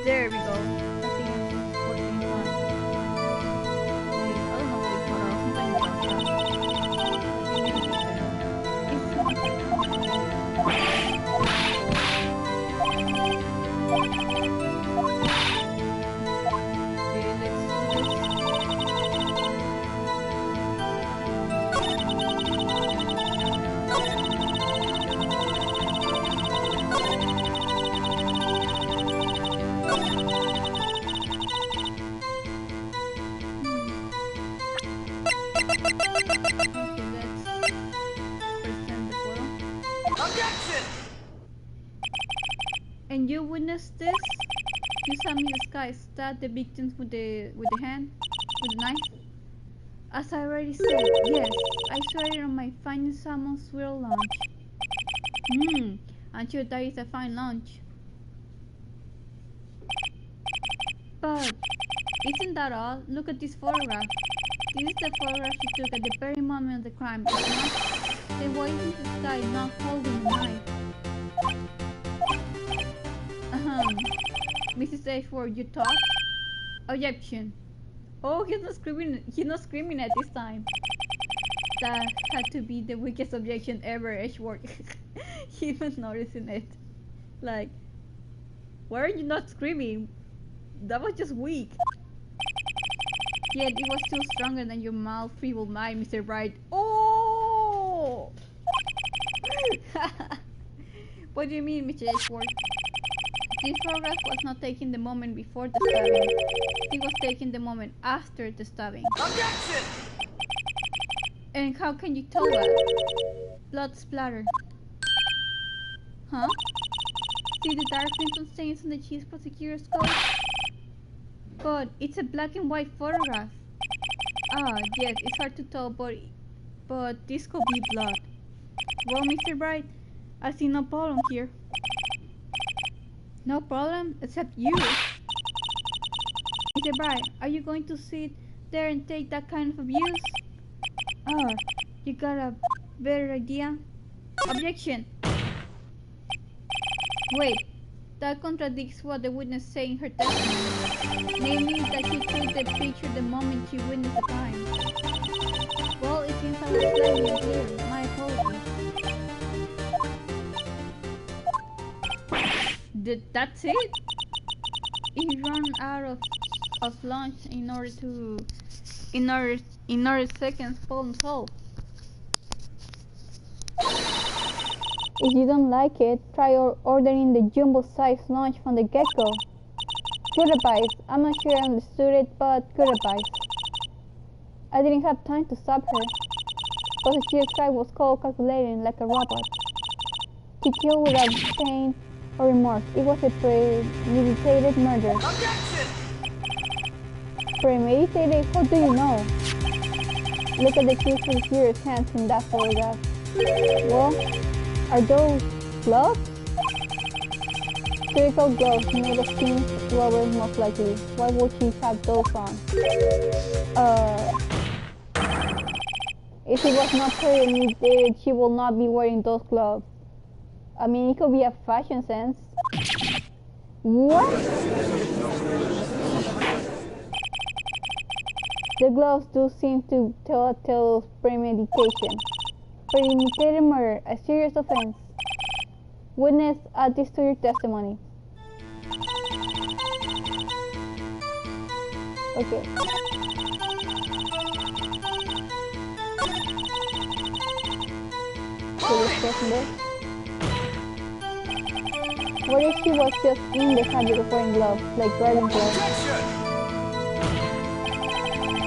There we go. I think it's 14.1. Wait, I don't know what it's for. Sometimes and you witnessed this? You saw me disguise stab the victims with the hand, with the knife. As I already said, yes, I swear it on my fine salmon swirl lunch. I'm sure that is a fine lunch. But isn't that all? Look at this photograph. This is the photograph she took at the very moment of the crime. Then why isn't this guy not holding a knife? Mrs. Ashford, you talk? Objection. Oh, he's not screaming at this time. That had to be the weakest objection ever, Ashford. He was noticing it. Like, why are you not screaming? That was just weak. Yet it was still stronger than your mild, feeble mind, Mr. Wright. Oh! What do you mean, Mr. Ashford? This photograph was not taken the moment before the stabbing. It was taken the moment after the stabbing. Objection! And how can you tell that? Blood splatter. Huh? See the dark crimson stains on the chief prosecutor's coat? But it's a black and white photograph. Ah, yes, it's hard to tell, but this could be blood. Well, Mr. Bright, I see no problem here. No problem, except you. Mr. Bright, are you going to sit there and take that kind of abuse? Oh, you got a better idea? Objection! Wait, that contradicts what the witness said in her testimony. Namely, that she took the picture the moment she witnessed the crime. Well, it seems I was slightly unclear. My apologies. That's it? He ran out of lunch in order seconds problem solved. If you don't like it, try ordering the jumbo-sized lunch from the get-go. Good advice. I'm not sure I understood it, but good advice. I didn't have time to stop her. Prosecutor Wright was cold calculating like a robot. He killed without pain or remorse. It was a premeditated murder. Objection! Premeditated? How do you know? Look at the accused prosecutor's hands in that photograph. Well, are those gloves? Surgical gloves made of thin rubber, most likely. Why would she have those on? If it was not premeditated, she will not be wearing those gloves. I mean, it could be a fashion sense. What? The gloves do seem to tell a tale of premeditation. Premeditated murder, a serious offense. Witness, add this to your testimony. Okay. So this question there. What if she was just in the habit of wearing gloves, like driving gloves?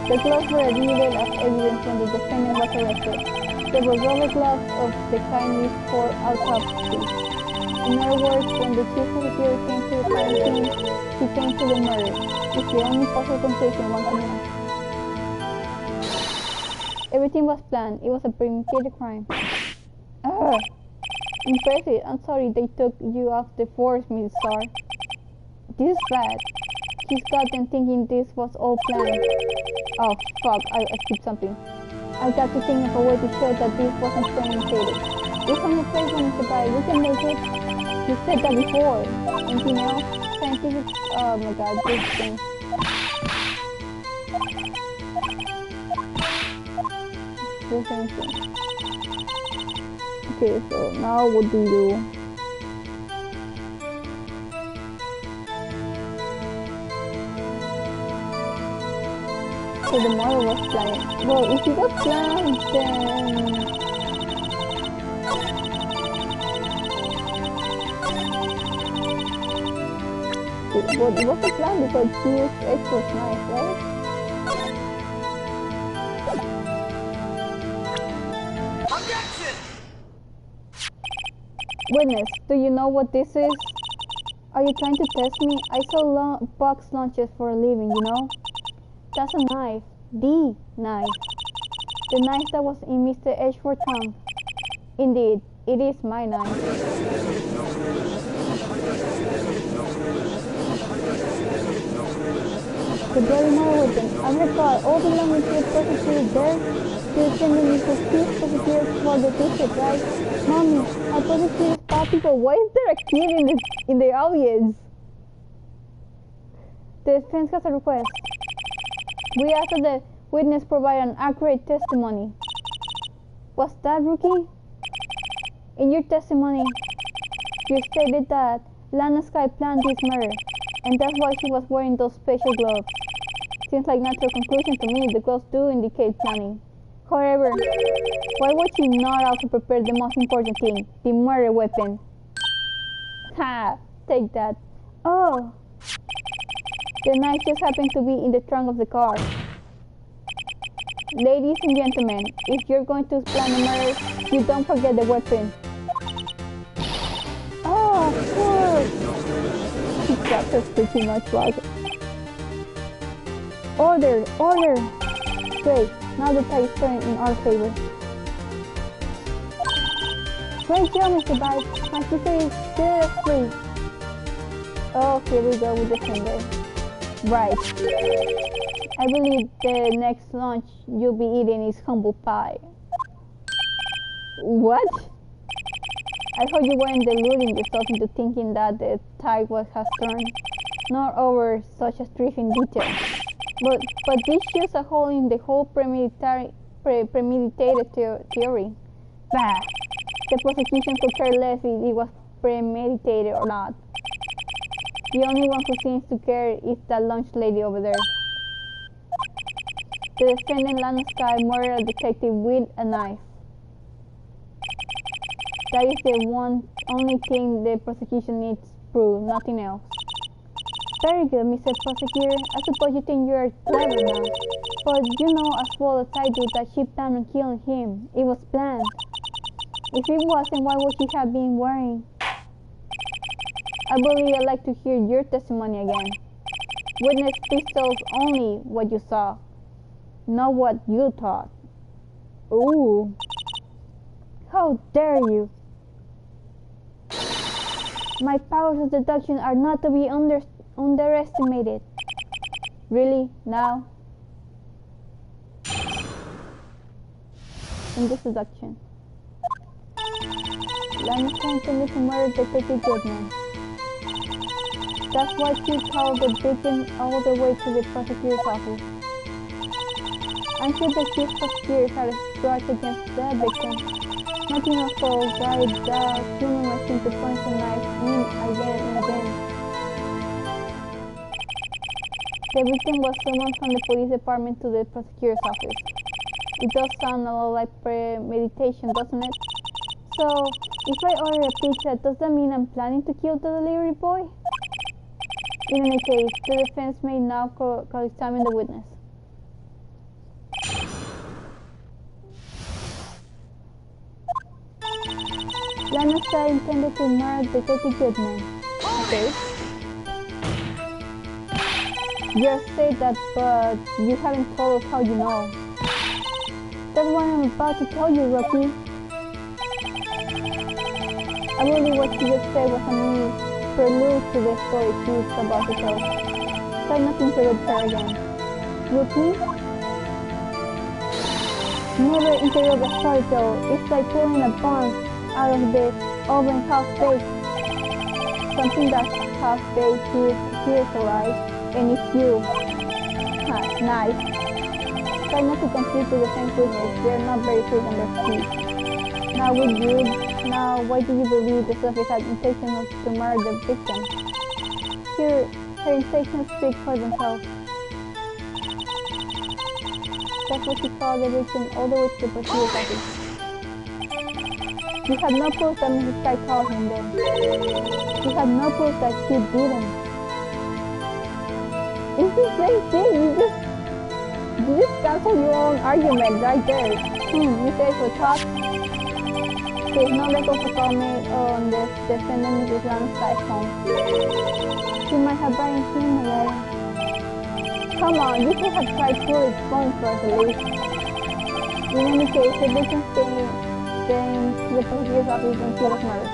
The gloves were admitted as evidence when the defendant was arrested. They were rubber gloves of the kind used for autopsy. In other words, when the chief prosecutor came to the crime scene, he came to the murder. It's the only possible conclusion one can have. Everything was planned. It was a premeditated crime. Ugh. Impressive. I'm sorry they took you off the force, Miss Starr. This is bad. He's got them thinking this was all planned. Oh, fuck. I skipped something. I got to think of a way to show that this wasn't premeditated. It's on your face when it's about. We can make it. You said that before. Anything else? Scientific. Oh my god, this thing. This thing. Okay, so now what do you do? So the model was planning. Well, if you got planned, then... What was the plan? Because she used extra knife, right? Objection! Witness, do you know what this is? Are you trying to test me? I sell box lunches for a living, you know? That's a knife. The knife. The knife that was in Mr. Edgeworth's trunk. Indeed, it is my knife. The bloody mother weapon. I recall all the language you prosecuted there. You're sending me to keep prosecutors for the district, right? Mommy, our prosecutors bad people. Why is there a kid in the audience? The defense has a request. We ask that the witness provide an accurate testimony. What's that, rookie? In your testimony, you stated that Lana Sky planned this murder, and that's why she was wearing those special gloves. Seems like natural conclusion to me. The gloves do indicate planning. However, why would she not also prepare the most important thing, the murder weapon? Ha! Take that. Oh! The knife just happened to be in the trunk of the car. Ladies and gentlemen, if you're going to plan a murder, you don't forget the weapon. Oh, of course! That was pretty much like it. Order! Order! Great, now the tide is turning in our favor. Great job, Mr. Bites. My sister is seriously. Oh, here we go with the finger. Right. I believe the next lunch you'll be eating is humble pie. What? I thought you weren't deluding yourself into thinking that the tide has turned, not over such a striking detail. But this shows a hole in the whole premeditated theory. Bah! The prosecution could care less if it was premeditated or not. The only one who seems to care is that lunch lady over there. The defendant Lana Sky murdered a detective with a knife. That is the only thing the prosecution needs to prove, nothing else. Very good, Mr. Prosecutor. I suppose you think you are clever now. But you know as well as I do that she planned on killing him. It was planned. If it wasn't, why would she have been worrying? I believe I'd like to hear your testimony again. Witness, please tell us only what you saw, not what you thought. Ooh. How dare you! My powers of deduction are not to be underestimated. Really? Now? In this deduction. Lana intended to murder Detective Goodman. That's why she called the victim all the way to the prosecutor's office. I'm sure the chief prosecutor had a grudge against the victim. Not enough for guide the human machine to point the knife in again and again. The victim was someone from the police department to the prosecutor's office. It does sound a lot like premeditation, doesn't it? So, if I order a pizza, does that mean I'm planning to kill the delivery boy? In any case, the defense may now examine the witness. Lana Sky intended to murder Detective Goodman. Okay. You say that, but you haven't told us how you know. That's what I'm about to tell you, Rocky. I believe what she just said was a mini prelude to the story she's about to tell. Try not to interrupt her again. Rookie? Never interrupt a story though. It's like pulling a bond out of the oven half-baked. Something that's half-baked here's alright, and it's you. Nice. Try not to confuse with the same witness, they're not very quick on their feet. Now why do you believe the suspect had intention to murder the victim? Her intentions speak for themselves. That's what she followed the victim all the way to the prosecutor's office. You have no proof that Mrs. Guy called him then. You have no proof that she didn't. It's the same thing, you just cancel your own argument right there. You say for talk. There's no record for call made on the defendant Mrs. Lamb's Sky's phone. She might have written him a letter. Come on, you could have tried through his phone first at least. In any case, the victim came to the prosecutor's office when she was murdered.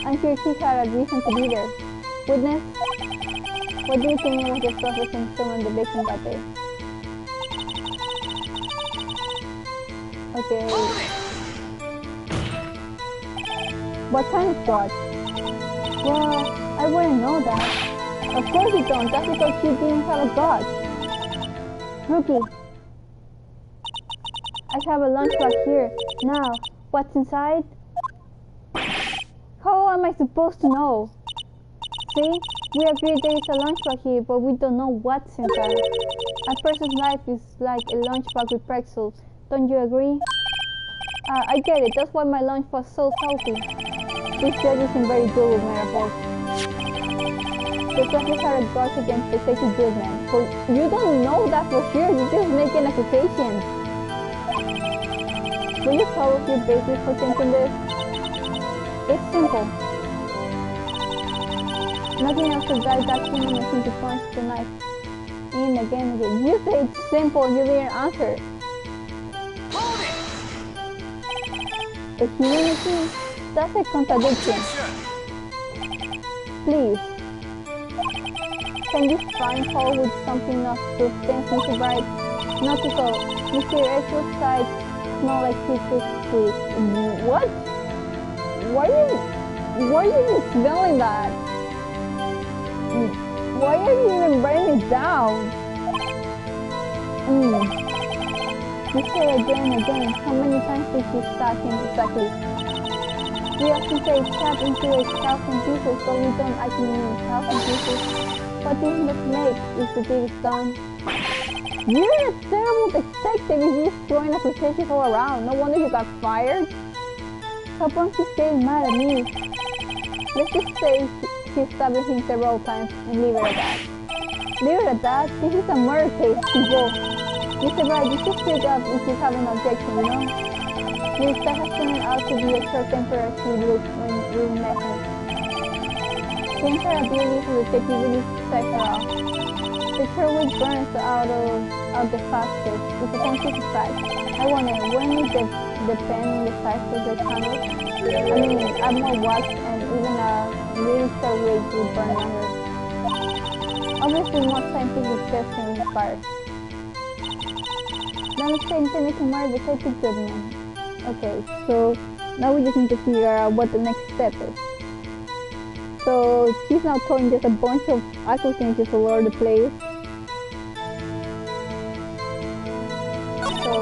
I'm sure she had a reason to be there. Witness, what do you think was the suspect in when the victim got there? Okay. What kind of fraud? Well, I wouldn't know that. Of course you don't, that's because you didn't have a god. Rookie. I have a lunchbox here. Now, what's inside? How am I supposed to know? See, we agreed there is a lunchbox here, but we don't know what's inside. A person's life is like a lunchbox with pretzels. Don't you agree? I get it, that's why my lunch was so salty. This judge isn't very good with metaphors. The suspect had a grudge against the safety good man. But you don't know that for sure, you just make an accusation. Will you tell us your basis for thinking this? It's simple. Nothing else to guide that human machine to punch the knife in again and again. You say it's simple, you didn't answer. A human machine? That's a contradiction. Please. Can you find fault with something of substance, Mr. Wright? Not at all. Mr. Edward's side smell like citrus fruit. What? Why are you even smelling that? Why are you even writing it down? You say again and again. How many times did you stab him exactly? We often say stab into 1,000 pieces, but we don't actually mean 1,000 pieces. What this must make is the deed is done. You're a terrible detective. You're just throwing accusations all around. No wonder you got fired. How come he's getting mad at me? Let's just say he stabbed him several times and leave it at that. Leave it at that? This is a murder case, people. Mr. Wright, you should speak up if you have an objection, you know? This has turned out to be a short-tempered look when we met him. The entire ability for the detective really set her off. The Sherwood burns out the fastest. It's a scientific fact. I wonder, when is the pen in the size of the candle? I mean, add more wax and even a really short weight would burn longer. Obviously, more scientific testing is required. Now let's say intended to murder the safety good man. Okay, so now we just need to figure out what the next step is. So she's now throwing just a bunch of accusations all over the place. So,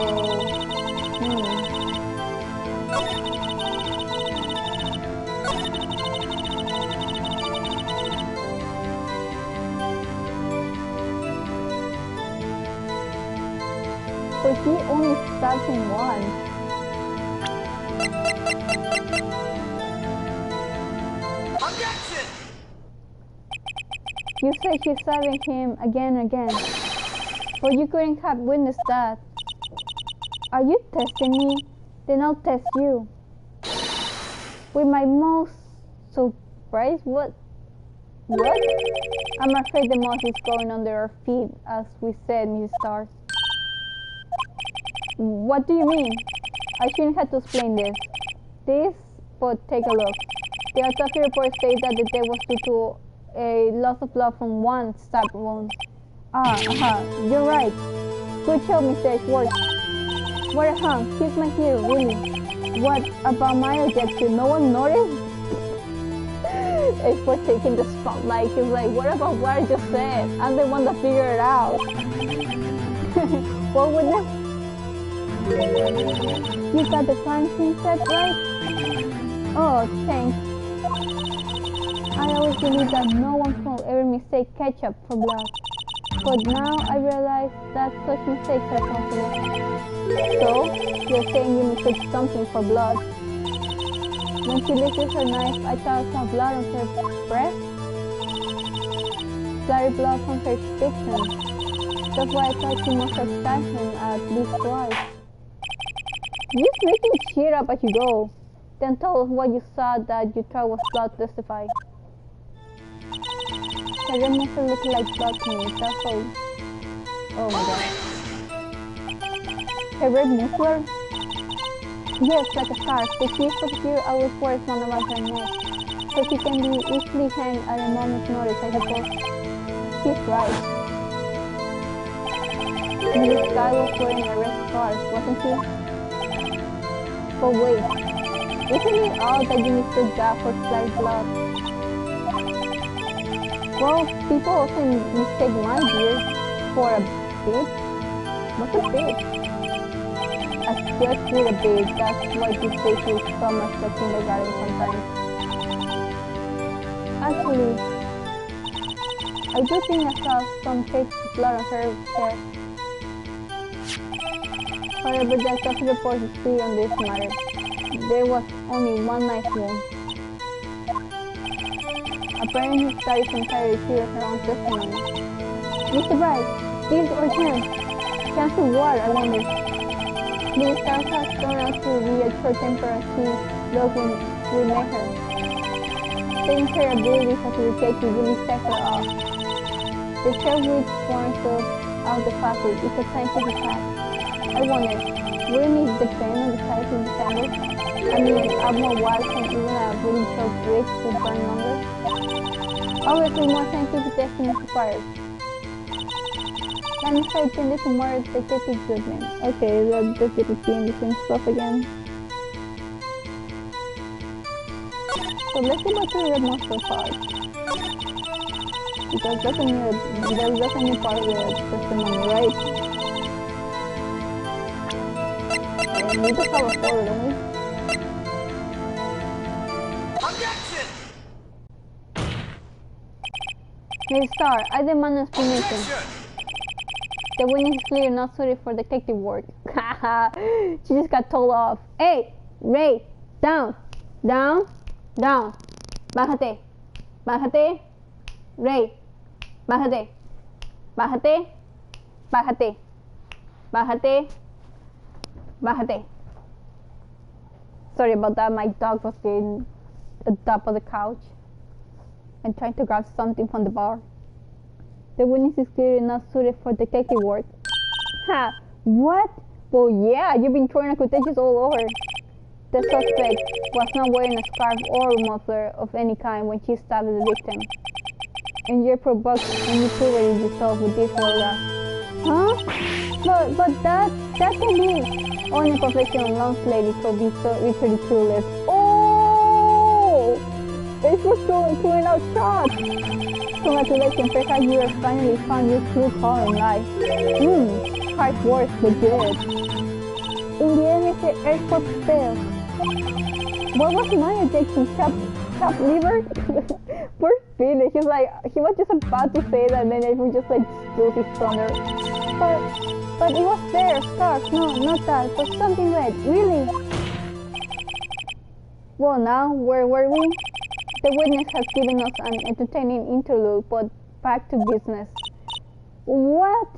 But he only stabbed him once. Objection! You say she's stabbing him again and again, but you couldn't have witnessed that. Are you testing me? Then I'll test you. With my most surprise, what? I'm afraid the mouse is going under our feet, as we said, Mrs. Stars. What do you mean? I shouldn't have to explain this, but take a look. The autopsy report states that the death was due to a loss of blood from one stab wound. You're right. Good job, Mr. Edgeworth. What a hunk, he's my hero, really. What about my objection? No one noticed? It's for taking the spotlight. He's like, what about what I just said? I'm the one that figured it out. What witness? You got the crime scene set right? Oh, thanks. I always believed that no one could ever mistake ketchup for blood. But now I realize that such mistakes are possible. So, you're saying you mistake something for blood? When she lifted her knife, I thought I saw blood on her breast. Splattered blood from her victim. That's why I thought she must have stabbed him at least twice. You're just making shit up as you go. Then tell us what you saw that you thought was blood testify. Her red muffler looked like blood to me, that's all. Oh my god. Her red muffler? Yes, like a scarf. The chief prosecutor always wears one around her neck, so she can be easily hanged at a moment's notice, I suppose. She's right. This guy was wearing a red scarf, wasn't he? But wait, isn't it odd that you mistook that for splattered blood? Well, people often mistake my beard for a bit. What's a bit? A skirt with a beard, that's what you say to Thomas the kindergarten sometimes. Actually, I do think I saw some fake blood on her chest. However, the autopsy report is clear on this matter. There was only one knife wound. Apparently, his story is entirely true of her own testimony. Mr. Bright, this or chance? Chance of what, I wonder? The star has turned out to be a short-tempered as she looked when we met her. Saying her abilities as a detective really set her off. The sheriff which warns us out the faculty is a scientific fact. I wonder, wouldn't it depend on the size of the candle? I mean, Abnormal wax and even a really short brick would burn longer. Obviously, more scientific testing is required. Let me try to do tomorrow detective Goodman. Okay, let's just get to seeing the same stuff again. So let's go back to the red monster part. Because that's a new part of the testimony, right? And we just have a photo, don't we? Objection! Hey Star, I demand an explanation. Objection! The witness is clearly not suited for detective work. Haha, she just got told off. Hey, Ray, down, down, down. Bájate, bájate. Ray, bájate, bájate, bájate, bájate, bájate. Sorry about that, my dog was getting at the top of the couch and trying to grab something from the bar. The witness is clearly not suited for detective work. Ha! What? Well, yeah, you've been throwing accusations all over. The suspect was not wearing a scarf or muffler of any kind when she stabbed the victim. And you're provoked and you proved it yourself with this photograph. Huh? But that can be only professional lunch lady could be so literally clueless. Oh! It's for throwing out shots! Congratulations, perhaps you have finally found your true calling in life. Hard work, but good. In the end, Mr. Airport failed. What was my objection? Chopped liver? Poor Philly, he was just about to say that and then everyone just stole his thunder. But it was there, scarf, no, not that, but something red, really. Well now, where were we? The witness has given us an entertaining interlude, but back to business. What?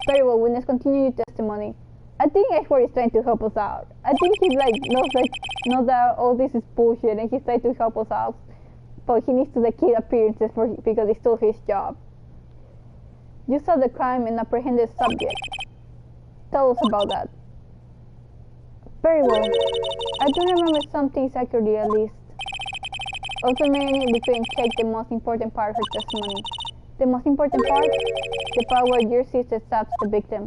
Very well, witness, continue your testimony. I think Ashford is trying to help us out. I think he knows that all this is bullshit and he's trying to help us out. But he needs to keep appearances because it's still his job. You saw the crime and apprehended subject. Tell us about that. Very well. I do remember some things accurately at least. Ultimately, we couldn't check the most important part of her testimony. The most important part? The part where your sister stabs the victim.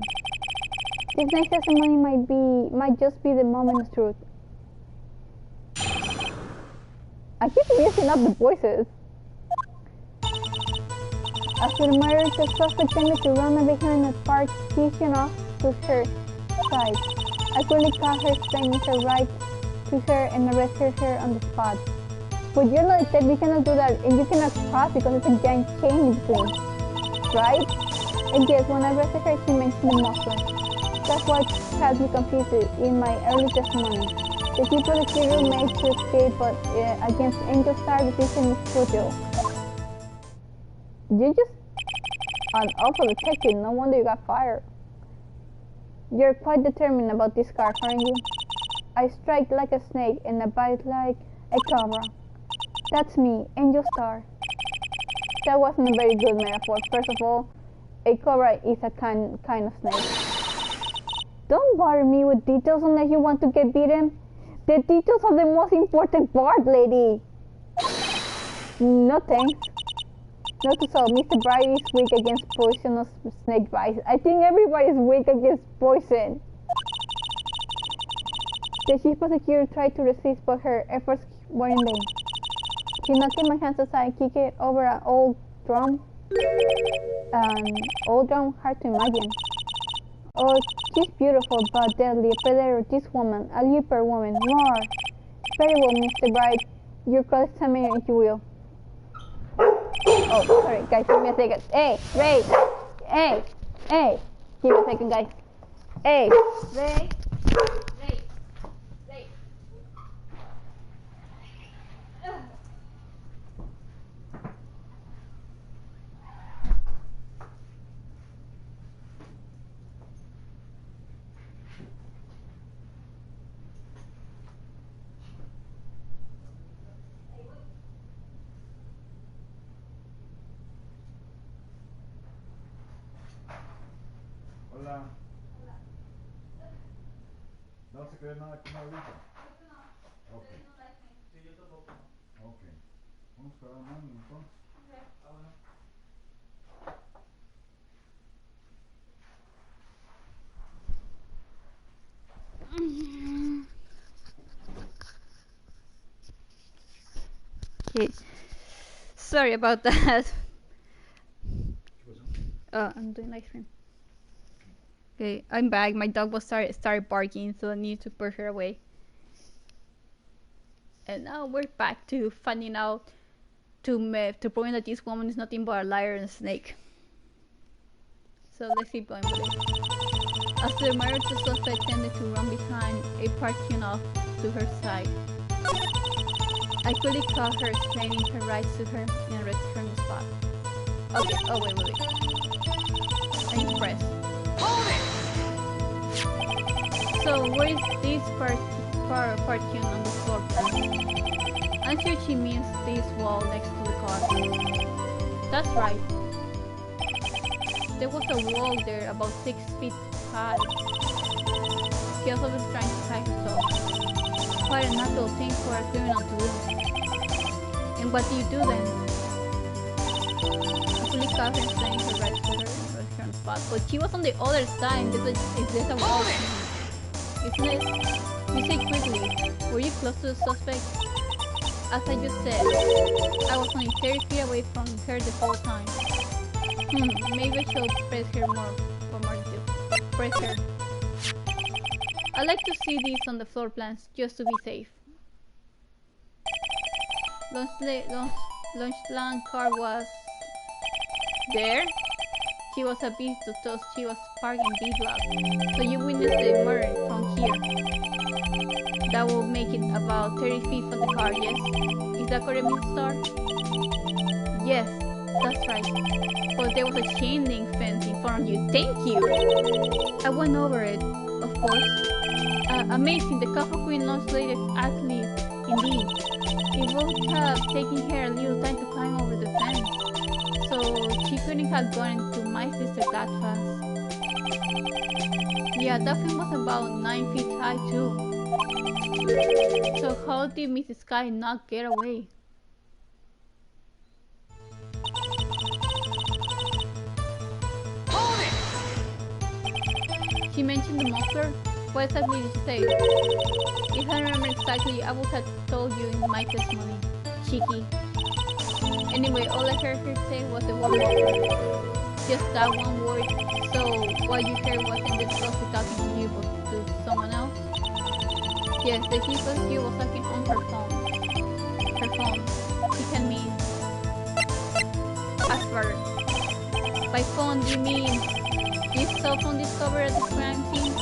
This next testimony might just be the moment's truth. I keep mixing up the voices. After the murder, the suspect tended to run behind a partition off to her side. I quickly caught her, explaining her right to her, and arrested her on the spot. But you're not a detective, you cannot do that, and you cannot cross because it's a giant chain in between, right? And yes, when I arrested her, she mentioned the muffler. That's what had me confused in my early testimony. The chief prosecutor made to escape, but against Angel Star, the decision is futile. You're just an awful detective. No wonder you got fired. You're quite determined about this scarf, aren't you? I strike like a snake and I bite like a cobra. That's me, Angel Star. That wasn't a very good metaphor. First of all, a cobra is a kind of snake. Don't bother me with details unless you want to get beaten. The details are the most important part, lady. No thanks. Not so. Mr. Bright is weak against poisonous snake bites. I think everybody's weak against poison. The chief prosecutor tried to resist, but her efforts were in vain. She knocked my hands aside, kicked it over an old drum. Hard to imagine. Oh, she's beautiful but deadly. A predator, this woman, a leopard woman. More. Very well, Mr. Bright. Your cross-examiner, if you will. Oh, sorry, guys, give me a second. Hey, Ray! Hey! Give me a second, guys. Hey! Ray! Hola. ¿No vas a querer nada comer ahorita? Ok. Sí, yo tampoco. Ok. Vamos a esperar un año entonces. Ah, bueno. Okay. Sorry about that. I'm doing live stream. Okay, I'm back. My dog was started barking, so I need to push her away. And now we're back to finding out to prove that this woman is nothing but a liar and a snake. So let's keep going with it. After the murder, the suspect tended to run behind a parking off to her side. I quickly caught her, explaining her rights to her, and arrested her on the spot. Okay, oh wait. I'm impressed. So where is this parking on the floor plan? I'm sure she means this wall next to the car. That's right. There was a wall there about 6 feet high. She also was trying to hide herself. Quite a natural thing for a criminal to do. And what do you do then? I fully caught her saying her rights to her on the spot. But she was on the other side. There's a wall there. Isn't it? You say quickly. Were you close to the suspect? As I just said, I was only 30 feet away from her the whole time. Maybe I should press her more for more details. Press her. I like to see these on the floor plans just to be safe. Launch plan car was there. She was a beast to toss. She was parked in B block. So you witnessed the murder from here. That will make it about 30 feet from the car, yes? Is that correct, Mr. Star? Yes, that's right. But there was a chain link fence in front of you. Thank you! I went over it, of course. Amazing, the couple queen launched later actually, indeed. It would have taken her a little time to climb over the fence. So she couldn't have gone into my sister that fast. Yeah, that fence was about 9 feet high too. So how did Mrs. Sky not get away? She mentioned the muffler. What exactly did she say? If I remember exactly, I would have told you in my testimony. Cheeky. Anyway, all I heard her say was the word muffler. Just that one word. So what you heard wasn't the prosecutor talking to you, but to someone else? Yes, the chief prosecutor was talking on her phone. Her phone. She can mean. Asper. By phone, do you mean this cell phone discovered at the crime scene?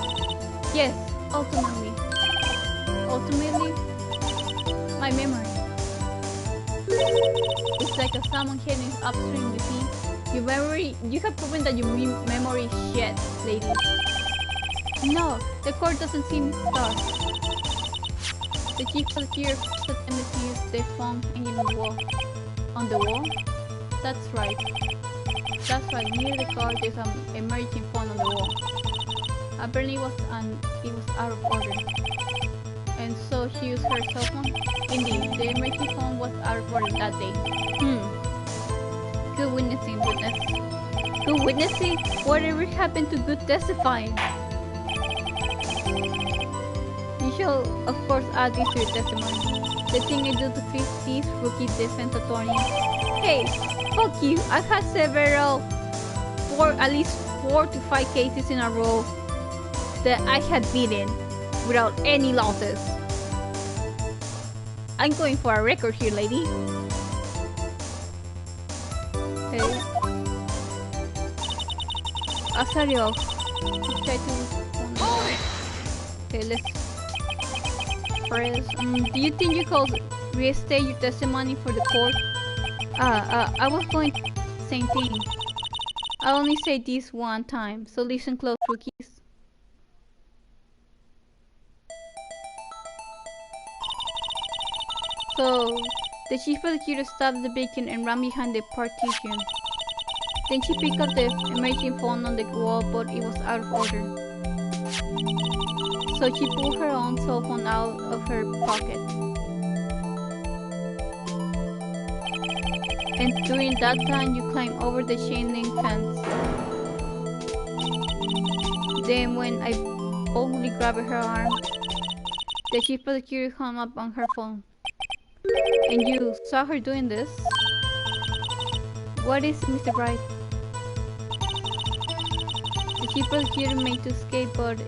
Yes, ultimately. Ultimately, my memory. It's like a salmon heading upstream, you see. Your memory, you have proven that your memory is shit, lady. No, the court doesn't seem stuck. The chief prosecutor attempted to use the phone hanging on the wall. On the wall? That's right. That's right, near the car there's an emergency phone on the wall. Apparently it was out of order. And so she used her cell phone? Indeed, the emergency phone was out of order that day. Good witnessing, witness. Good witnessing? Whatever happened to good testifying? You shall, of course, add this to your testimony. The thing I do to fix this rookie defense attorney. Hey, fuck you. I've had at least 4 to 5 cases in a row that I had beaten without any losses. I'm going for a record here, lady. Okay. I'll start it off. Let's try to... Okay, let's press. Do you think you could restate your testimony for the court? I was going same thing. I only say this one time, so listen close, rookies. So, the chief prosecutor stabbed the victim and ran behind the partition. Then she picked up the emergency phone on the wall, but it was out of order. So she pulled her own cell phone out of her pocket. And during that time, you climbed over the chain link fence. Then when I boldly grabbed her arm, the chief prosecutor hung up on her phone. And you saw her doing this? What is it, Mr. Wright? The chief prosecutor made to escape, but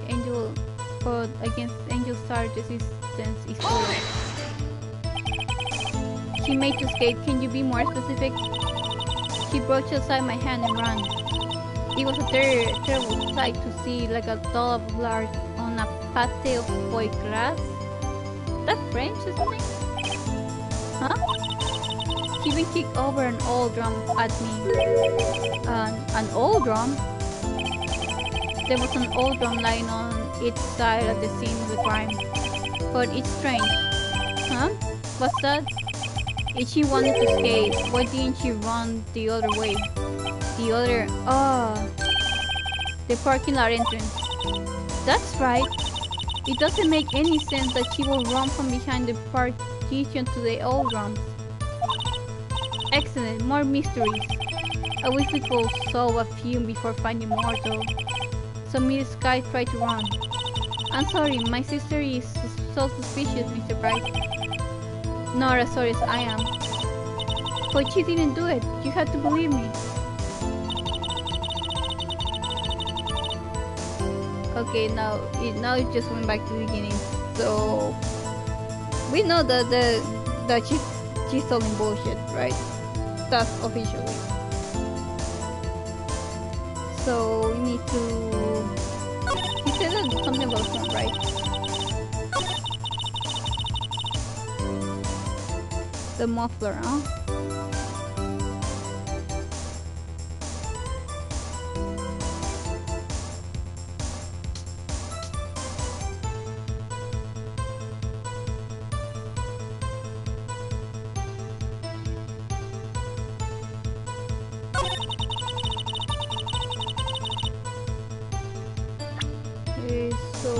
against Angel's charge resistance is clear. She made to escape. Can you be more specific? She brushed aside my hand and ran. It was a terrible sight to see, like a doll of blood on a pate of foie gras. That French, isn't it? Huh? She even kicked over an old drum at me. An old drum? There was an old drum lying on its side at the scene of the crime. But it's strange. Huh? What's that? If she wanted to escape, why didn't she run the other way? The other... the parking lot entrance. That's right. It doesn't make any sense that she will run from behind the partition to the old drums. Excellent, more mysteries. I wish we could solve a few before finding more though. So Miss Sky tried to run. I'm sorry, my sister is so suspicious, Mr. Bright. Not as sorry as I am. But she didn't do it. You have to believe me. Okay, now it just went back to the beginning. So we know that she's telling bullshit, right? That's officially. So we need to. He said that something about phone, right? The muffler, huh? Okay, so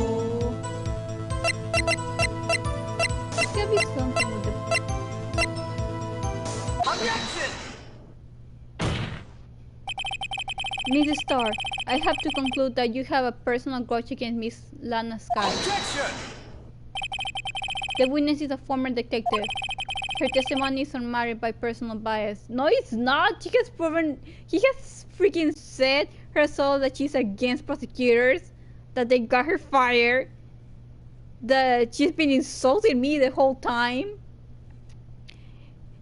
there's gotta be something with the Objection! Mrs. Starr, I have to conclude that you have a personal grudge against Miss Lana Sky. Objection! The witness is a former detective. Her testimony is unmarried by personal bias. No, it's not. He has freaking said herself that she's against prosecutors, that they got her fired, that she's been insulting me the whole time.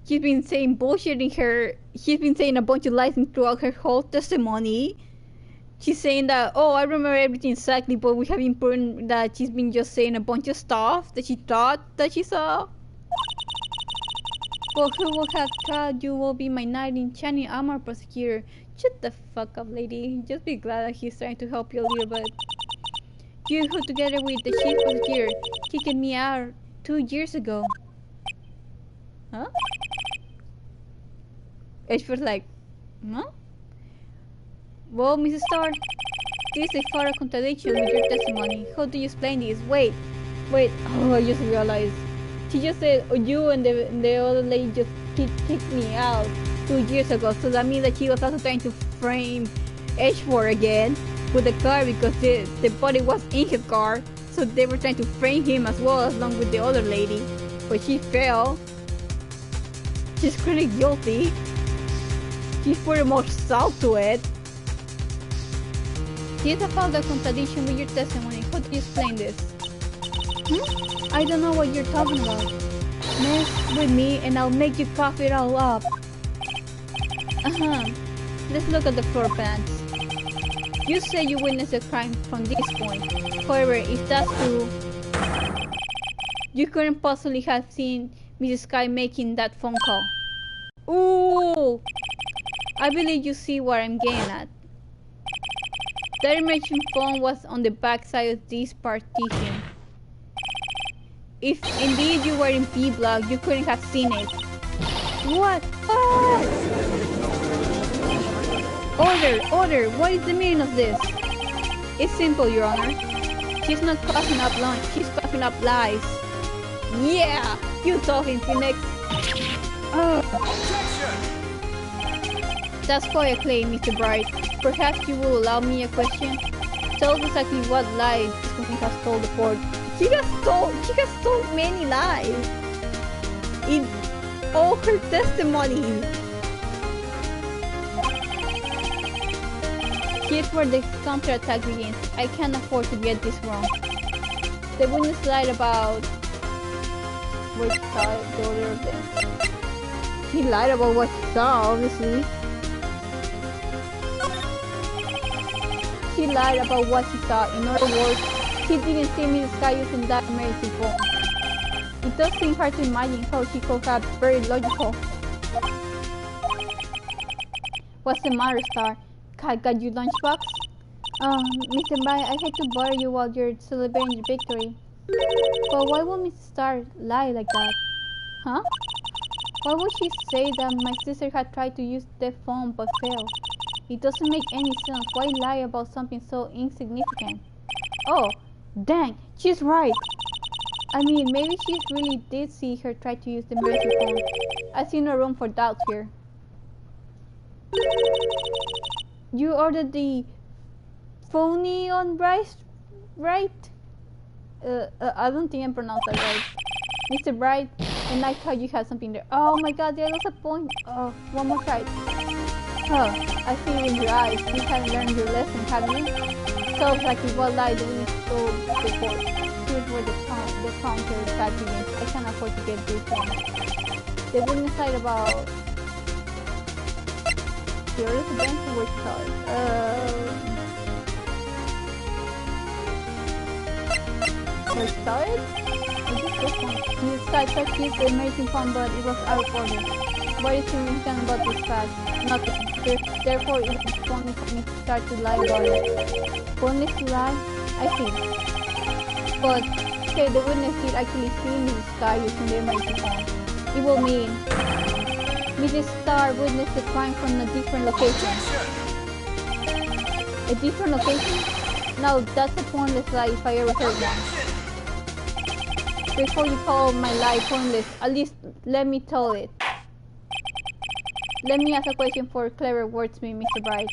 She's been saying bullshit in her. She's been saying a bunch of lies throughout her whole testimony. She's saying that, oh, I remember everything exactly, but we have been proven that she's been just saying a bunch of stuff that she thought that she saw. Well, who would have thought you will be my knight in shining armor, prosecutor? Shut the fuck up, lady. Just be glad that he's trying to help you a little bit. You who, together with the chief prosecutor, kicked me out 2 years ago. Huh? It was like, huh? Well, Mrs. Starr, this is a further contradiction with your testimony. How do you explain this? Wait. Oh, I just realized. She just said, oh, you and the other lady just kicked me out 2 years ago. So that means that she was also trying to frame Edgeworth again with the car because the body was in his car. So they were trying to frame him as well, along with the other lady. But she failed. She's pretty guilty. She's putting more salt to it. This is a further contradiction with your testimony. How do you explain this? I don't know what you're talking about. Mess with me and I'll make you cough it all up. Let's look at the floor plans. You say you witnessed a crime from this point. However, if that's true, you couldn't possibly have seen Mrs. Sky making that phone call. Ooh! I believe you see what I'm getting at. The emergency phone was on the back side of this partition. If indeed you were in B block, you couldn't have seen it. What? Order! What is the meaning of this? It's simple, Your Honor. She's not coughing up lunch, she's coughing up lies. Yeah! You talking, Phoenix. That's quite a claim, Mr. Bright. Perhaps you will allow me a question? Tell us exactly what lies this woman has told the court. She has told many lies in all her testimony. Here's where the counterattack begins. I can't afford to get this wrong. The witness lied about which side the order of them. He lied about what he saw, obviously. He lied about what he saw. In other words, he didn't see Mrs. Sky using that emergency phone. It does seem hard to imagine how she could have very logical. What's the matter, Star? Got you lunchbox? Mr. Bright, I hate to bother you while you're celebrating your victory. But why would Mrs. Star lie like that? Huh? Why would she say that my sister had tried to use the phone but failed? It doesn't make any sense. Why lie about something so insignificant? Oh, dang, she's right. I mean, maybe she really did see her try to use the emergency phone. I see no room for doubt here. You ordered the phony on rice, right? I don't think I pronounced that right. Mr. Bright, and I thought you had something there. Oh my god, there was a point. Oh, one more try. Oh, I see it in your eyes. You haven't learned your lesson, have you? So exactly what lie do we told the court? Here's where the counter attack begins. I can't afford to get this one. The witness lied about the orders of them to work hard. Where started? I just this one. Mrs. Sky tried to use the emergency phone, but it was out of order. What is significant about this fact? Nothing. Therefore, it is pointless for me to start to lie about it. Pointless to lie? I see. But, say the witness did actually see Mrs. Sky using the emergency phone. It will mean Mrs. Star witnessed the crime from a different location. A different location? No, that's a pointless lie if I ever heard one. Before you call my lie pointless, at least let me tell it. Let me ask a question for clever wordsmith, Mr. Bright.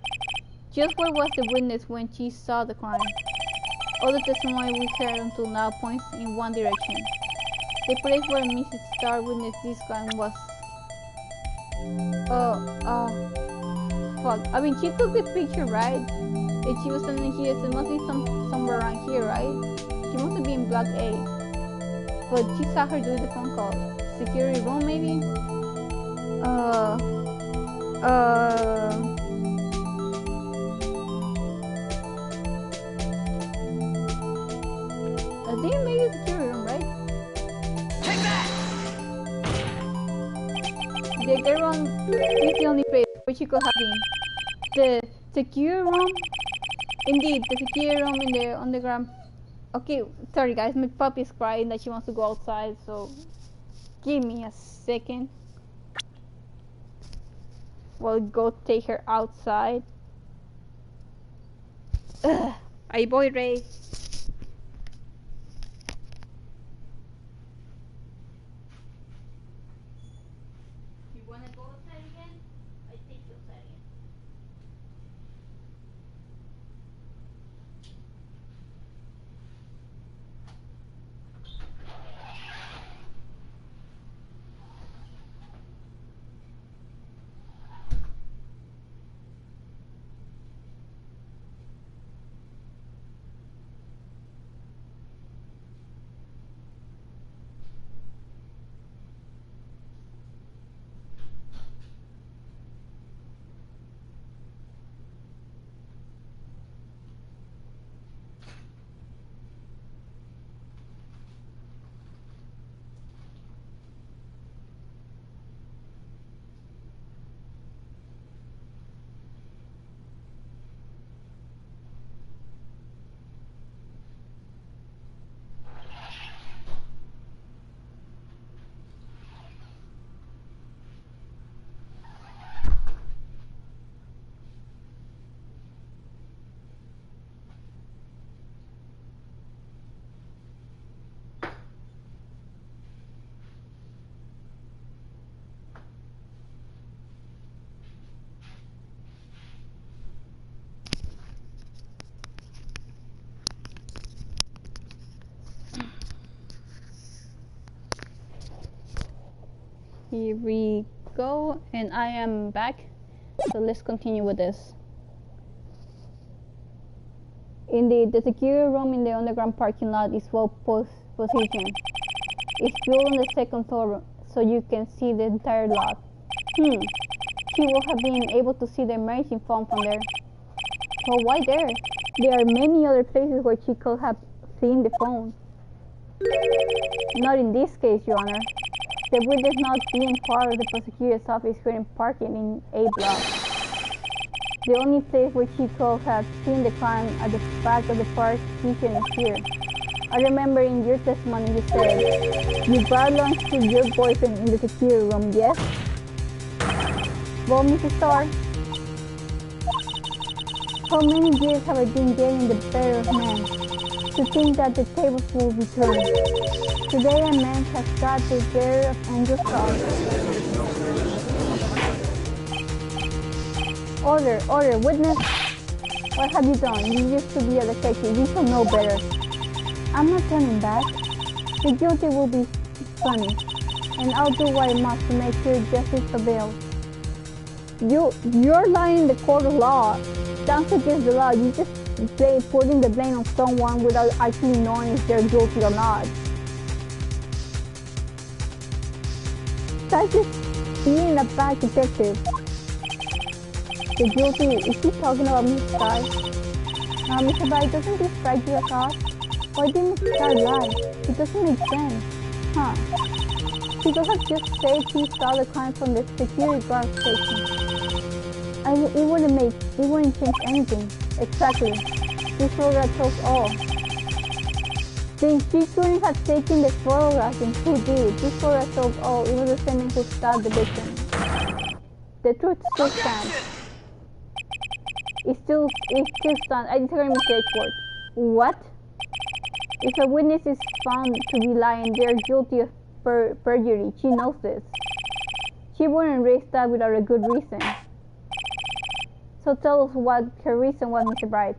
Just where was the witness when she saw the crime? All the testimony we heard until now points in one direction. The place where Mrs. Starr witnessed this crime was... fuck. I mean, she took the picture, right? And she was standing here, so it must be somewhere around here, right? She must have been in Block A. But she saw her do the phone call. Security room, maybe? I think maybe it's security room, right? Take that! The girl room is the only place where she could have been. The security room? Indeed, the security room in the underground. Okay, sorry guys, my puppy is crying that she wants to go outside, so give me a second. We'll go take her outside. Ugh, hey boy Ray. You wanna go outside again? I take you outside again. Here we go, and I am back. So let's continue with this. Indeed, the security room in the underground parking lot is well positioned. It's built on the second floor, so you can see the entire lot. She will have been able to see the emerging phone from there. Well, why there? There are many other places where she could have seen the phone. Not in this case, Your Honor. The witness not being part of the prosecutor's office couldn't parking in A block. The only place where she could have seen the crime at the back of the park station is here. I remember in your testimony you said you brought lunch to your boyfriend in the security room, yes? Well, Mrs. Starr, how many years have I been getting the better of men? To think that the tables will be turned. Today a man has got the better of Angel's cause. Order, witness! What have you done? You used to be a detective, you should know better. I'm not turning back. The guilty will be punished, and I'll do what I must to make sure justice prevails. You're lying in the court of law. That's against the law. You just putting the blame on someone without actually knowing if they're guilty or not. That's just being a bad detective. The guilty, is he talking about Miss Sky? Mr. Bai, doesn't this strike you as odd? Why didn't Miss Sky lie? It doesn't make sense. Huh? She could have just said she saw the crime from the security guard station. It wouldn't change anything. Exactly. This photograph shows all. Then she couldn't have taken the photograph, and who did? This photograph shows all. It was the same man who stabbed the victim. The truth still stands. It still stands. I disagree with the court. What? If a witness is found to be lying, they are guilty of perjury. She knows this. She wouldn't raise that without a good reason. So tell us what her reason was, Mr. Bright.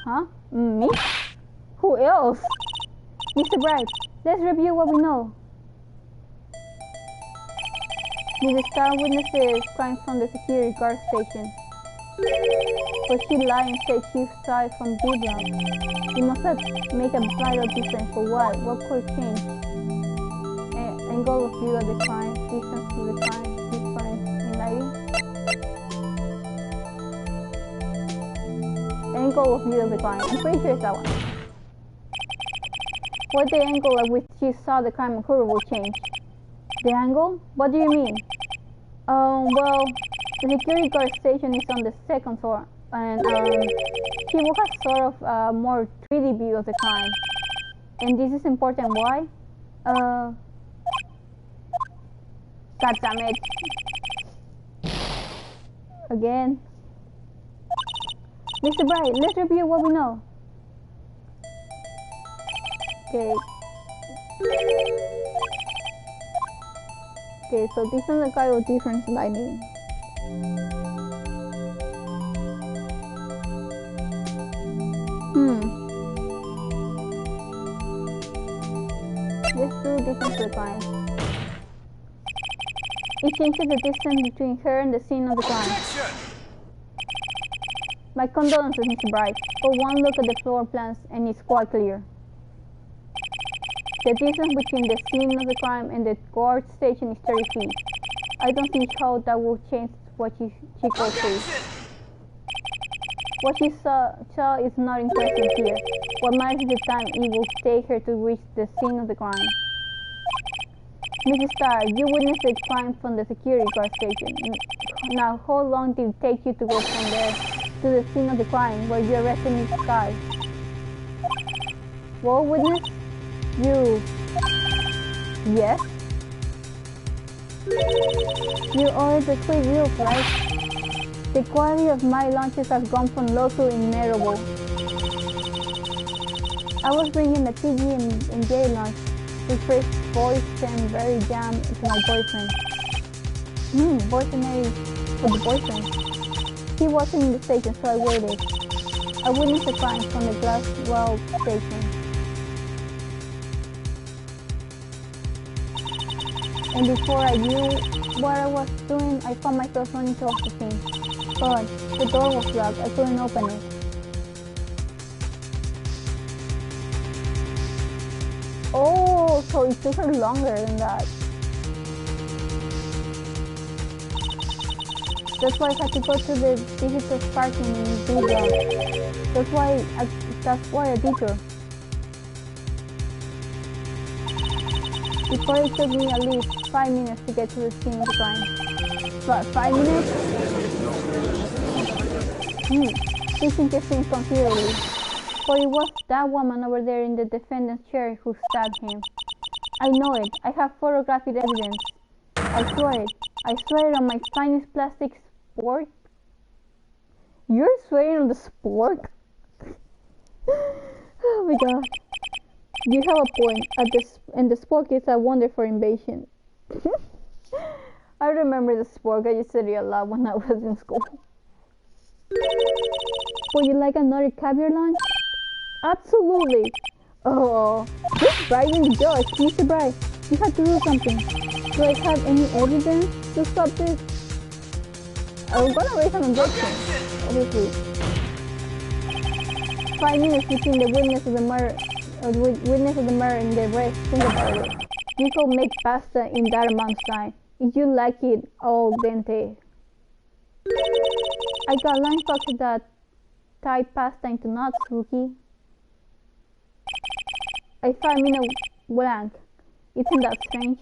Huh? Me? Who else? Mr. Bright, let's review what we know. Mrs. Starr witnessed the crime from the security guard station. But she lied and said she saw it from video. It must have made a vital difference for what? What could change? Angle of view of the crime, distance to the crime, difference in lighting. Angle of view of the crime. I'm pretty sure it's that one. What the angle at which she saw the crime occur will change. The angle? What do you mean? Well, the security guard station is on the second floor, and she will have sort of a more 3D view of the crime. And this is important. Why? God damn it. Again. Mr. Bright, let's review what we know. Okay. Okay, so this is the kind of difference lighting. Let's do distance to the crime. It changes the distance between her and the scene of the crime. My condolences, Mr. Bright, but one look at the floor plans and it's quite clear. The distance between the scene of the crime and the guard station is 30 feet. I don't see how that will change what she could see. What she saw is not interesting here. What matters is the time it will take her to reach the scene of the crime. Mrs. Starr, you witnessed the crime from the security guard station. Now, how long did it take you to go from there to the scene of the crime where you arrested Mrs. Sky? Well, witness? You... Yes? You ordered the 3 wheels, right? The quality of my lunches has gone from low to unbearable. I was bringing a PG and J lunch with fresh voice and very jam to my boyfriend. Boyfriend for the boyfriend. He wasn't in the station, so I waited. I witnessed the crime from the Glasswell station. And before I knew what I was doing, I found myself running towards the scene. But the door was locked, I couldn't open it. Oh, so it took her longer than that. That's why I had to go to the visitor's parking in Villa. That's why a detour. It probably took me at least 5 minutes to get to the scene of the crime. But 5 minutes? This interesting considerably. But it was that woman over there in the defendant's chair who stabbed him. I know it. I have photographic evidence. I swear it. I swear it on my finest plastic spork. You're swearing on the spork? Oh my god. You have a point. And the spork is a wonder for invasion. I remember the spork. I used to read a lot when I was in school. Would you like another caviar lunch? Absolutely. Oh, this Bright and George, Mr. Bright, you have to do something. Do I have any evidence to stop this? I'm gonna raise an objection, obviously. 5 minutes between the witness of the murder, and the arrest. Think about it. You could make pasta in that amount of time if you like it al dente. I got lunchboxes that tie pasta into knots, rookie. A 5 minute blank. Isn't that strange?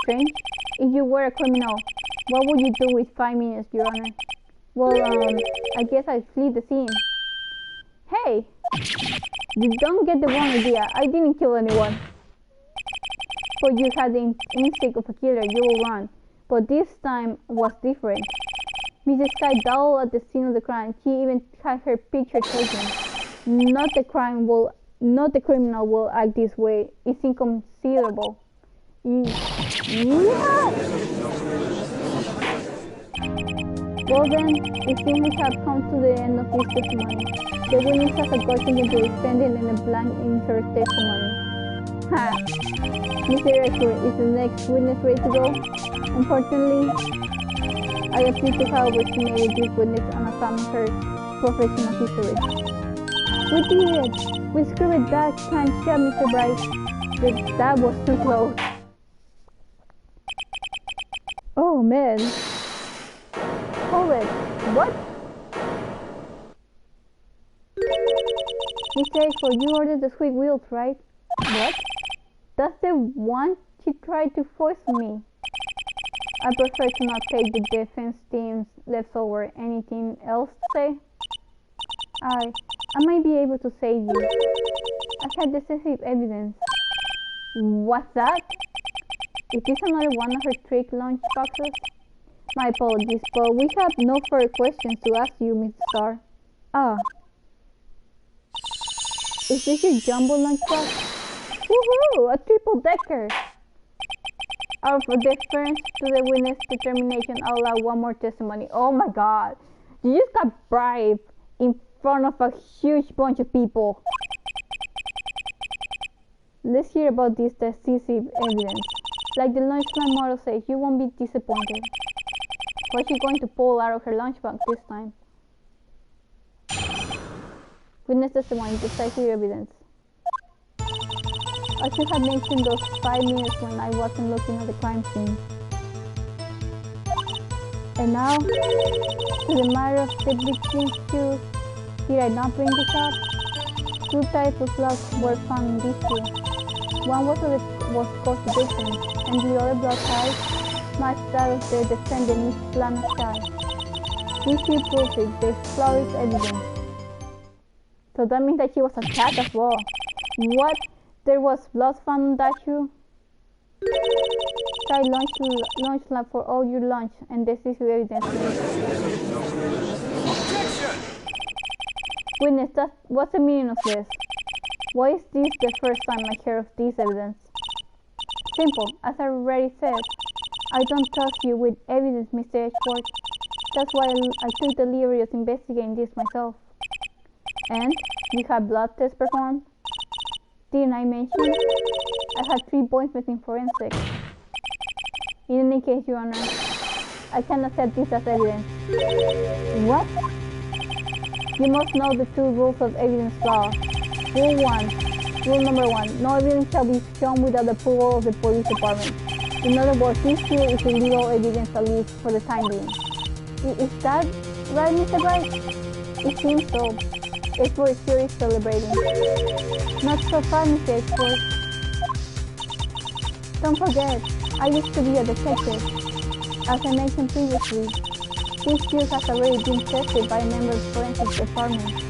Strange? If you were a criminal, what would you do with 5 minutes, Your Honor? Well, I guess I'd flee the scene. Hey! You don't get the wrong idea. I didn't kill anyone. But you had the instinct of a killer. You will run. But this time was different. Mrs. Sky doubled at the scene of the crime. She even had her picture taken. Not the criminal will act this way. It's inconceivable. Yeah. Well then, it seems we have come to the end of this testimony. The witness has agreed to the defendant in a blank in her testimony. Ha! Mr. Ashford, is the next witness ready to go? Unfortunately, I appear to have overestimated this witness and examined her professional history. We did it! We screwed that can shot, Mr. Bright. That was too close. Oh man. Hold it. What? Mr. Ashford, you ordered the squeak wheels, right? What? That's the one she tried to force me. I prefer to not take the defense team's leftover. Anything else to say? I might be able to save you. I had decisive evidence. What's that? Is this another one of her trick lunch boxes? My apologies, but we have no further questions to ask you, Miss Starr. Ah. Is this your jumbo lunchbox? Woohoo! A triple-decker! Out of deference to the witness' determination, I'll allow one more testimony. Oh my god! You just got bribed in front of a huge bunch of people. Let's hear about this decisive evidence. Like the lunchline model says, you won't be disappointed. What's she going to pull out of her lunchbox this time? Witness testimony, decisive evidence. I should have mentioned those 5 minutes when I wasn't looking at the crime scene. And now, to the matter of the victim's shoes. Did I not bring this up? 2 types of blood were found in this shoe. One was caused the victim, and the other blood type matched that of the defendant, Miss Lana Sky. This shoe proves it. There's flawless evidence. So that means that she was attacked as well. What? There was blood found on that shoe? Try lunch lab for all your lunch and decisive evidence. Objection! Witness, what's the meaning of this? Why is this the first time I hear of this evidence? Simple. As I already said, I don't trust you with evidence, Mr. Edgeworth. That's why I took the liberty of investigating this myself. And you had blood tests performed? Didn't I mention? I had 3 points in forensics. In any case, Your Honor, I cannot accept this as evidence. What? You must know the 2 rules of evidence law. Rule number 1, no evidence shall be shown without the approval of the police department. In other words, this here is illegal evidence, at least for the time being. Is that right, Mr. Bright? It seems so. Edgeworth here is celebrating. Not so far, Mr. Edgeworth. Don't forget, I used to be a detective. As I mentioned previously, this fuse has already been tested by a member of the forensics department.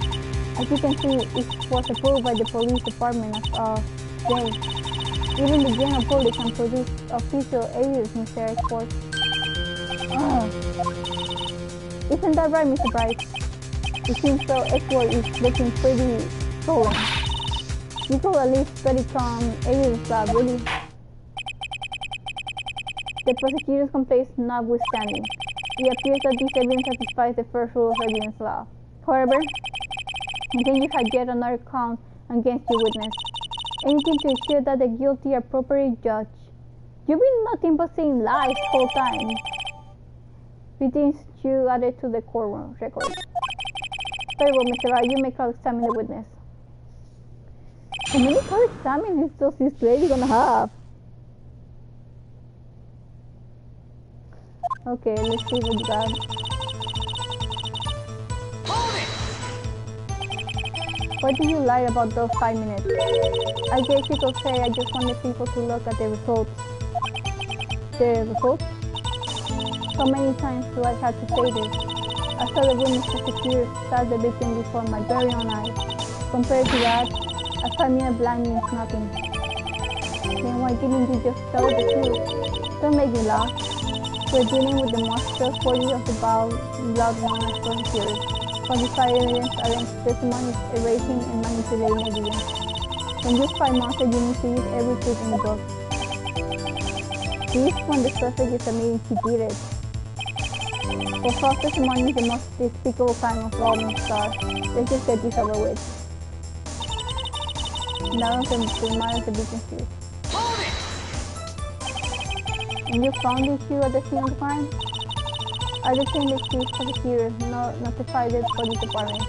As you can see, it was approved by the police department as of today. Even the general public can produce official evidence, Mr. Edgeworth. Isn't that right, Mr. Bright? It seems so. Edgeworth is looking pretty swollen. You could at least study some evidence lab, really. The prosecutor's complaints notwithstanding, it appears that this evidence satisfies the first rule of evidence law. However, then you had yet another count against your witness. Anything to ensure that the guilty are properly judged. You've been nothing but saying lies the whole time. Readings you added to the courtroom record. Very well, Mr. Wright, you may cross-examine the witness. How many cross-examinations does this lady gonna have? Okay, let's see what you got. Hold it! Why did you lie about those 5 minutes? I guess you could say I just wanted people to look at the results. The results? How many times do I have to say this? I saw the witness prosecutor stab the victim before my very own eyes. Compared to that, a 5-minute blank means nothing. Then why didn't you just tell the truth? Don't make me laugh. We're dealing with the most trustworthy of the blood known as prosecutors. Quantified evidence against testimonies, erasing and manipulating evidence. When you find monster, you need to use every tool in the book. This when the suspect is admitting he did it. For false testimony is the most despicable kind of roaming star. Let's just get this over with. Now the matter the business shoes. Hold it! And you found the shoe at the scene of the crime? I detained the chief prosecutor, notified the police department.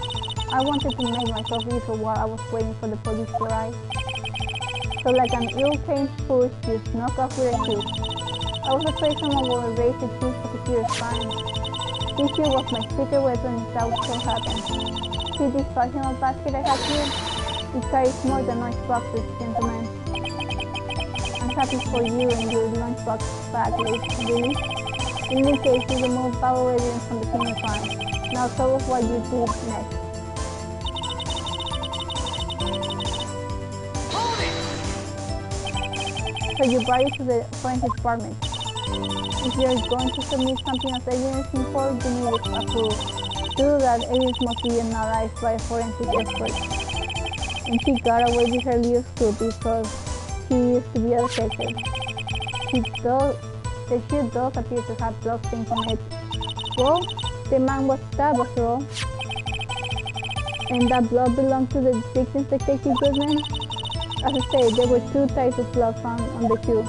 I wanted to make myself useful while I was waiting for the police to arrive. So like an ill-trained fool, you snuck off with a shoe. I was afraid someone would erase the chief prosecutor's crime. This shoe was my secret weapon if that was what happened. See this fashionable basket I have here? It carries more than lunchboxes, gentlemen. I'm happy for you and your lunchbox bag, really. In any case, you remove valuable evidence from the scene of crime. Now tell us what you do next. So you brought it to the forensic department. If you are going to submit something as evidence in court, you need it approved. To do that, evidence must be analyzed by a forensic expert. And she got away with her little scoop because she used to be a detective. The shoe does appear to have blood stains on it. Well, the man was stabbed after all. And that blood belonged to the victim's Detective Goodman? As I say, there were two types of blood found on the shoe.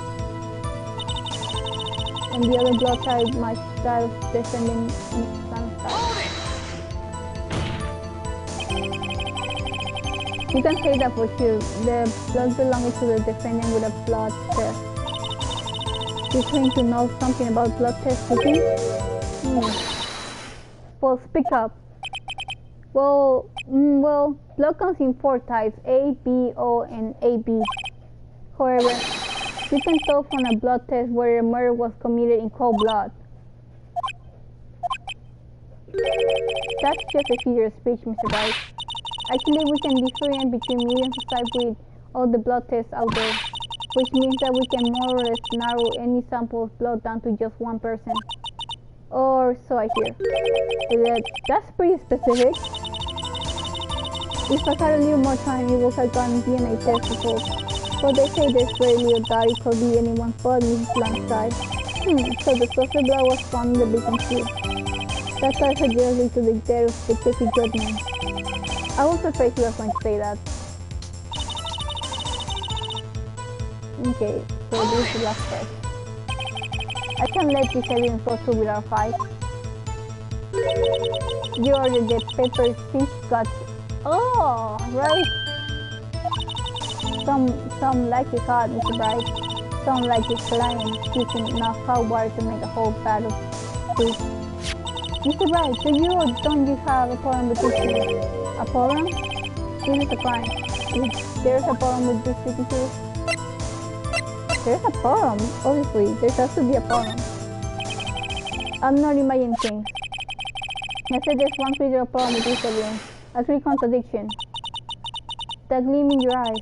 And the other blood type matched that of defending Sam's side. You can say that for sure. The blood belonging to the defendant with a blood test. You claim to know something about blood tests, Vicky? Well, speak up. Well, blood comes in 4 types, A, B, O, and AB. However, you can tell from a blood test whether a murder was committed in cold blood. That's just a figure of speech, Mr. Wright. Actually, we can differentiate between millions of types with all the blood tests out there, which means that we can more or less narrow any sample of blood down to just one person. Or so I hear. That's pretty specific. If I had a little more time, it would have gotten DNA test results. But they say there's very little doubt it could be anyone's blood in his lung side. So the suspect blood was found in the victim's shoe. That ties her directly to the death of Detective Goodman. I was afraid he was going to say that. Okay, so this is the last test. I can't let this evidence go through without a fight. You ordered the pepper fish guts. Oh, right. Some like it hot, Mr. Bright. Some like it flying, using enough hot water to make a whole pot of soup. Mr. Bright, do you or don't you have a problem with this shoe? A problem? This is a crime. If there's a problem with this shoe, there's a problem, obviously. There has to be a problem. I'm not imagining things. I said there's one critical problem with this evidence. A clear contradiction. The gleam in your eyes.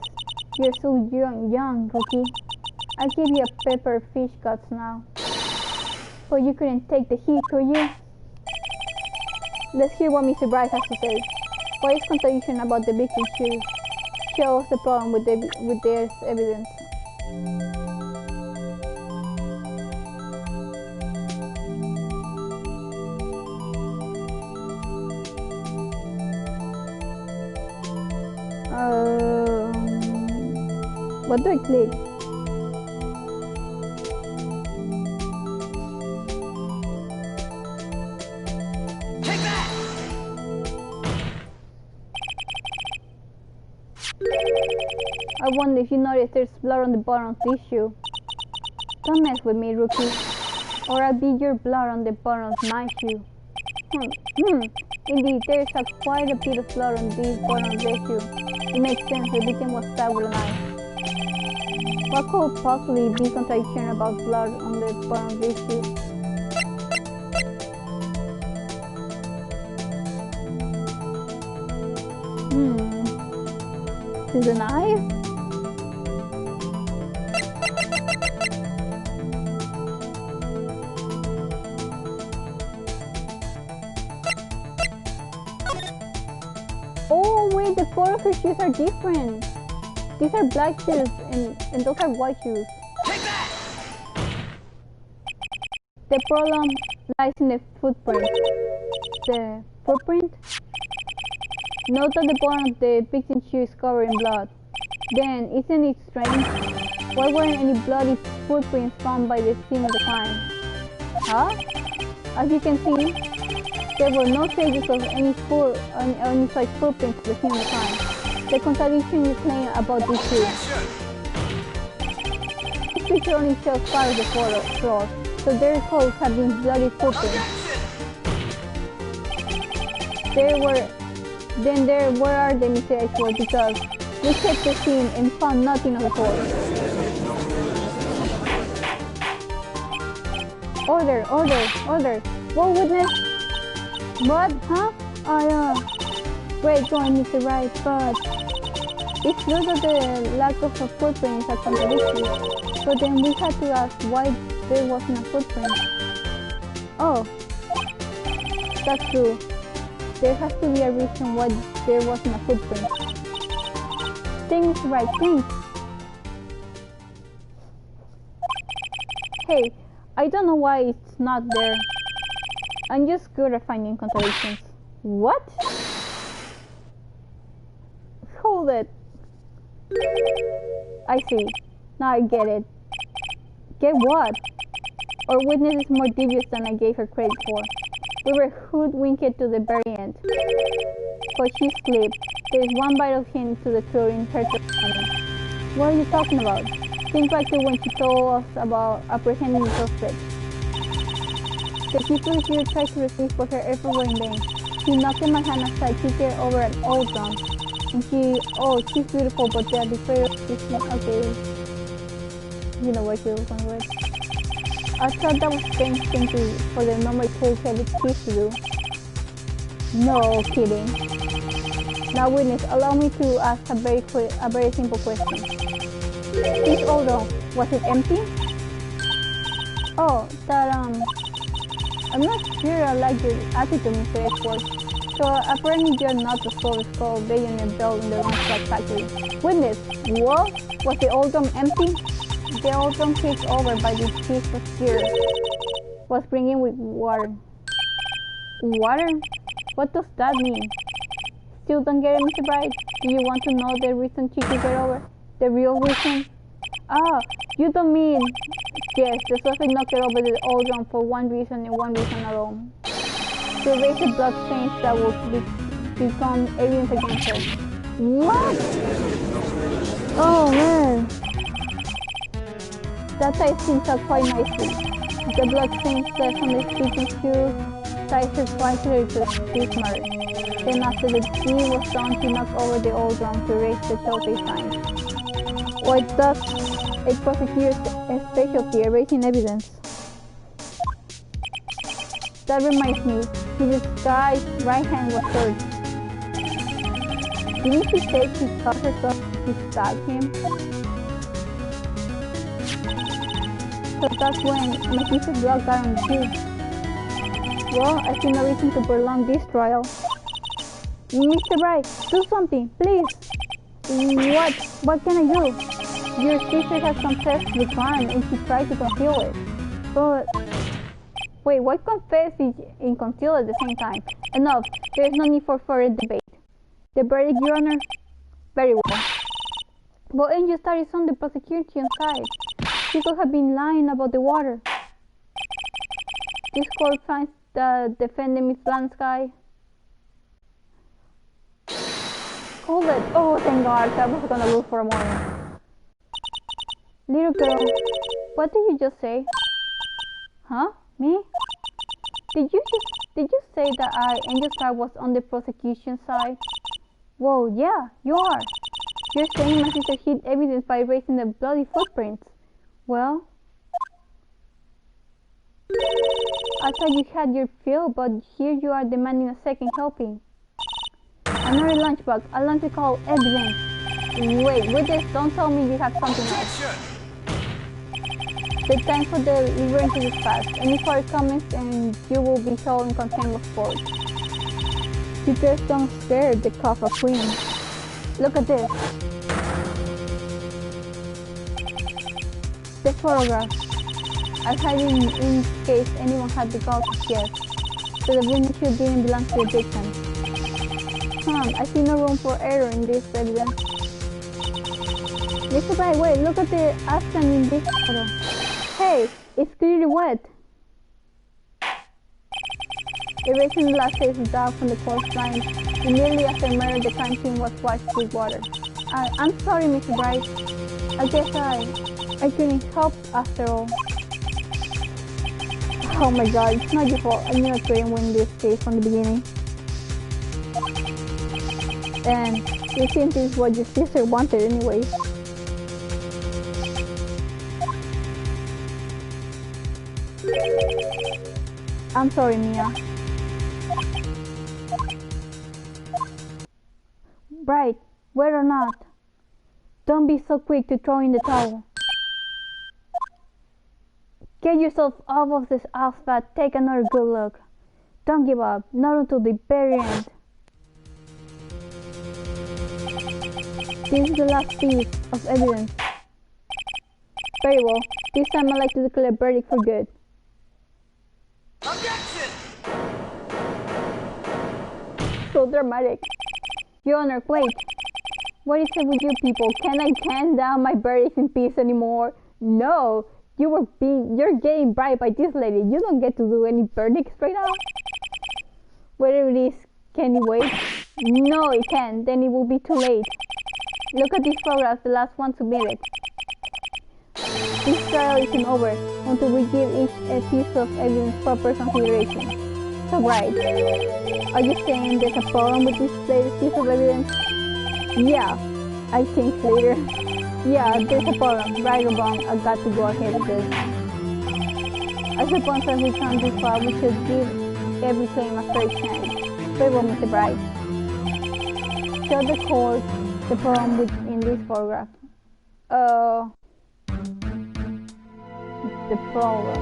You're so young, rookie. I'll give you a pepper fish guts now. But you couldn't take the heat, could you? Let's hear what Mr. Bright has to say. What is contradiction about the victim's shoes? Show us the problem with their evidence. What do I click? Take that! I wonder if you notice there's blood on the bottom of this shoe. Don't mess with me, rookie, or I'll be your blood on the bottom of my shoe. Indeed, there's quite a bit of blood on this bottom of this shoe. It makes sense, the victim was stabbed with a knife. What could possibly be contradiction about blood on the bottom of this shoe? Is it a knife? Oh wait, the color of her shoes are different. These are black shoes and those are white shoes. Take that! The problem lies in the footprint. The footprint? Note that the bottom of the victim's shoe is covered in blood. Then, isn't it strange? Why weren't any bloody footprints found by the scene of the crime? Huh? As you can see, there were no traces of any such footprints at the scene of the crime. The contradiction you claim about these two. This picture only shows part of the floor, so there could have been bloody footprints. Where are the Mr. Edgeworth? Because we checked the scene and found nothing of the sort. Order! What witness? What? Huh? Wait, go on, Mr. Wright, but it's true that the lack of a footprint is a contradiction. But then we had to ask why there wasn't a footprint. Oh, that's true. There has to be a reason why there wasn't a footprint. Think, Mr. Wright, think. Hey, I don't know why it's not there. I'm just good at finding contradictions. What? Hold it. I see. Now I get it. Get what? Our witness is more devious than I gave her credit for. We were hoodwinked to the very end. But she slipped. There is one vital hint to the truth in her testimony. What are you talking about? Think back to when she told us about apprehending the suspect. The people here tried to resist, but her efforts were in vain. She knocked my hand aside, kicked her over an old drum. And she's beautiful, but the betrayal is not okay. You know what she was going with. I thought that was a strange thing for the normal cold-headed kids to do. No kidding. Now witness, allow me to ask a very simple question. This old drum, was it empty? Oh, I'm not sure I like your attitude, Mr. Edgeworth. So apparently you're not the source called Billionaire Bell in the Launchpad factory. Witness, what? Was the old drum empty? The old drum kicked over by this piece of gear was bringing with water. Water? What does that mean? Still don't get it, Mr. Bright? Do you want to know the reason she kicked it over? The real reason? Ah, you don't mean... Yes, the suspect knocked it over the old drum for one reason and one reason alone. To erase the blood stains that will become evidence against her. What? Oh man. That ties things up quite nicely. The blood stains left on the victim's shoes ties her quite clearly to this murder. Then after the deed was done, she knocked over the old drum to erase the telltale signs. Why, that's a prosecutor's specialty, erasing evidence. That reminds me, his guy's right hand was hurt. Didn't she say she cut herself to stab him? So that's when my sister's blood got on the shoe. Well, I see no reason to prolong this trial. Mr. Bright, do something, please. What? What can I do? Your sister has confessed the crime and she tried to conceal it. But... Wait, why confess and conceal at the same time? Enough. There is no need for further debate. The verdict, Your Honor? Very well. But Angel Star is on the prosecution side. She could have been lying about the water. This court finds the defendant Miss Blansky. Hold it. Oh, thank God. I was gonna lose for a moment. Little girl, what did you just say? Huh? Me? Did you say that Angel Star was on the prosecution side? Whoa, yeah, you are. You're saying my sister hid evidence by erasing the bloody footprints. Well, I thought you had your fill, but here you are demanding a second helping. Another lunchbox, a lunch called evidence. Wait, this, don't tell me you have something else. The time for the deliverance is past. Any further comments and you will be held in contempt of court. You just don't stare at the Kaffa Queen. Look at this. The photograph. I'll hide it in case anyone had the gall to guess. So the witness didn't belong to the victim. I see no room for error in this evidence. Mr. Bright, wait, look at the aspen in this photo. Hey, it's clearly wet. Erasing the last trace of dog from the corpse line. Immediately after murder, the crime scene was washed with water. I'm sorry, Mr. Bright. I guess I couldn't help after all. Oh my god, it's not your fault. I knew I couldn't win this case from the beginning. And it seems this is what your sister wanted anyway. I'm sorry, Mia. Bright, wet or not, don't be so quick to throw in the towel. Get yourself off of this asphalt, take another good look. Don't give up, not until the very end. This is the last piece of evidence. Very well, this time I'd like to declare a verdict for good. Objection! So dramatic. Your Honor, wait. What is it with you people? Can I hand down my verdicts in peace anymore? No, you're getting bribed by this lady. You don't get to do any verdicts right now. Whatever it is, can you wait? No, it can't. Then it will be too late. Look at this photograph, the last one submitted. This trial isn't over until we give each a piece of evidence proper consideration. So, right, are you saying there's a problem with this latest piece of evidence? Yeah, I think later. Yeah, there's a problem, right or wrong, I got to go ahead with this. I suppose as we come this far, we should give every claim a fair chance. Very well, Mr. Bright. Show the court the problem in this photograph. The problem.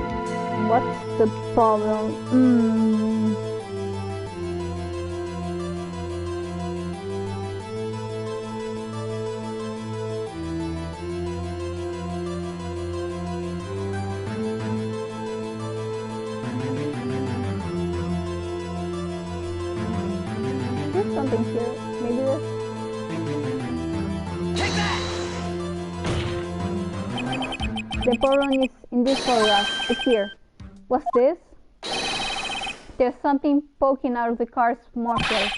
What's the problem? There's something here. Maybe this. Take that! The problem is in this photograph. It's here. What's this? There's something poking out of the car's muffler.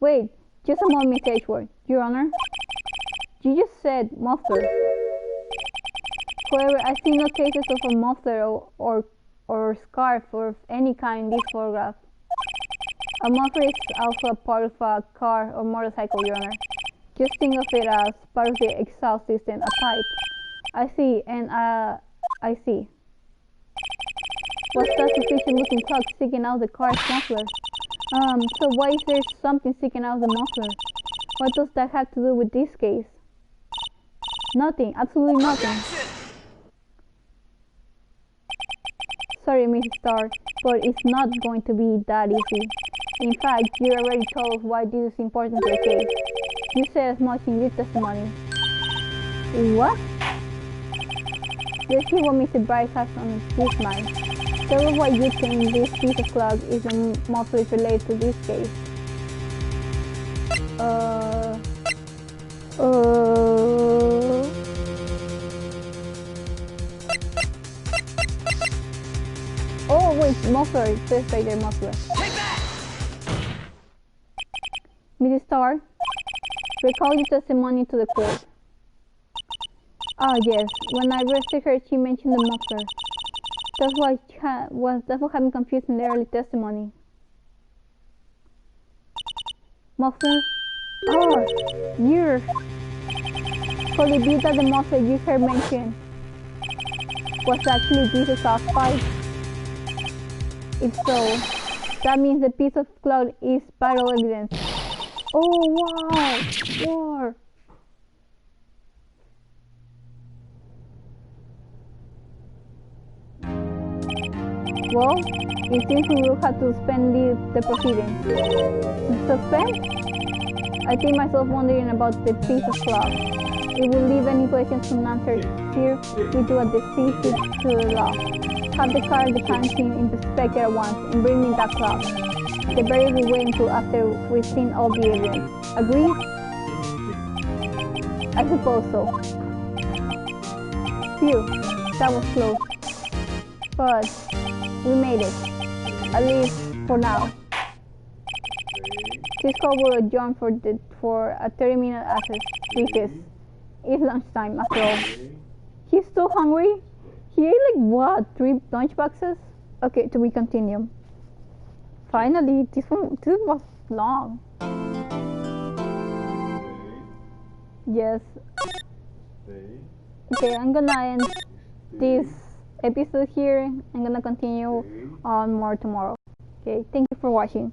Wait, just a moment, Miss Edgeworth. Your Honor? You just said muffler. However, I see no traces of a muffler or scarf of any kind in this photograph. A muffler is also a part of a car or motorcycle, Your Honor. Just think of it as part of the exhaust system, a pipe. I see, and I see. What's that suspicious-looking clock sticking out the car's muffler? So why is there something sticking out of the muffler? What does that have to do with this case? Nothing, absolutely nothing. Sorry, Mrs. Starr, but it's not going to be that easy. In fact, you already told us why this is important to the case. You said as much in your testimony. What? Let's see what Mr. Bright has on his mind. Tell us why you think this piece of cloth is mostly related to this case. Oh wait, muffler, it says right there, muffler. Take that! Mrs. Starr, recall your testimony to the court. Ah yes, when I arrested her, she mentioned the muffler. That's what had me confused in the early testimony. Muffler? Oh, years. Could it be that the muffler you heard mentioned was actually this exhaust pipe? If so, that means the piece of cloth is vital evidence. Oh wow! War! Well, it seems we will have to suspend the proceedings. Suspend? I think myself wondering about the piece of cloth. If we leave any questions unanswered here, we do a deceit to the law. Have the car, the crime scene inspected at once and bring me that clock. The verdict will wait until after we've seen all the evidence. Agree? I suppose so. Phew, that was close. But we made it. At least for now. This call will adjourn for a 30-minute recess. It's lunchtime after all. He's so hungry. He ate like what? 3 lunch boxes? Okay, to be continued. Finally, this was long. Yes. Okay, I'm gonna end this episode here. I'm gonna continue on more tomorrow. Okay, thank you for watching.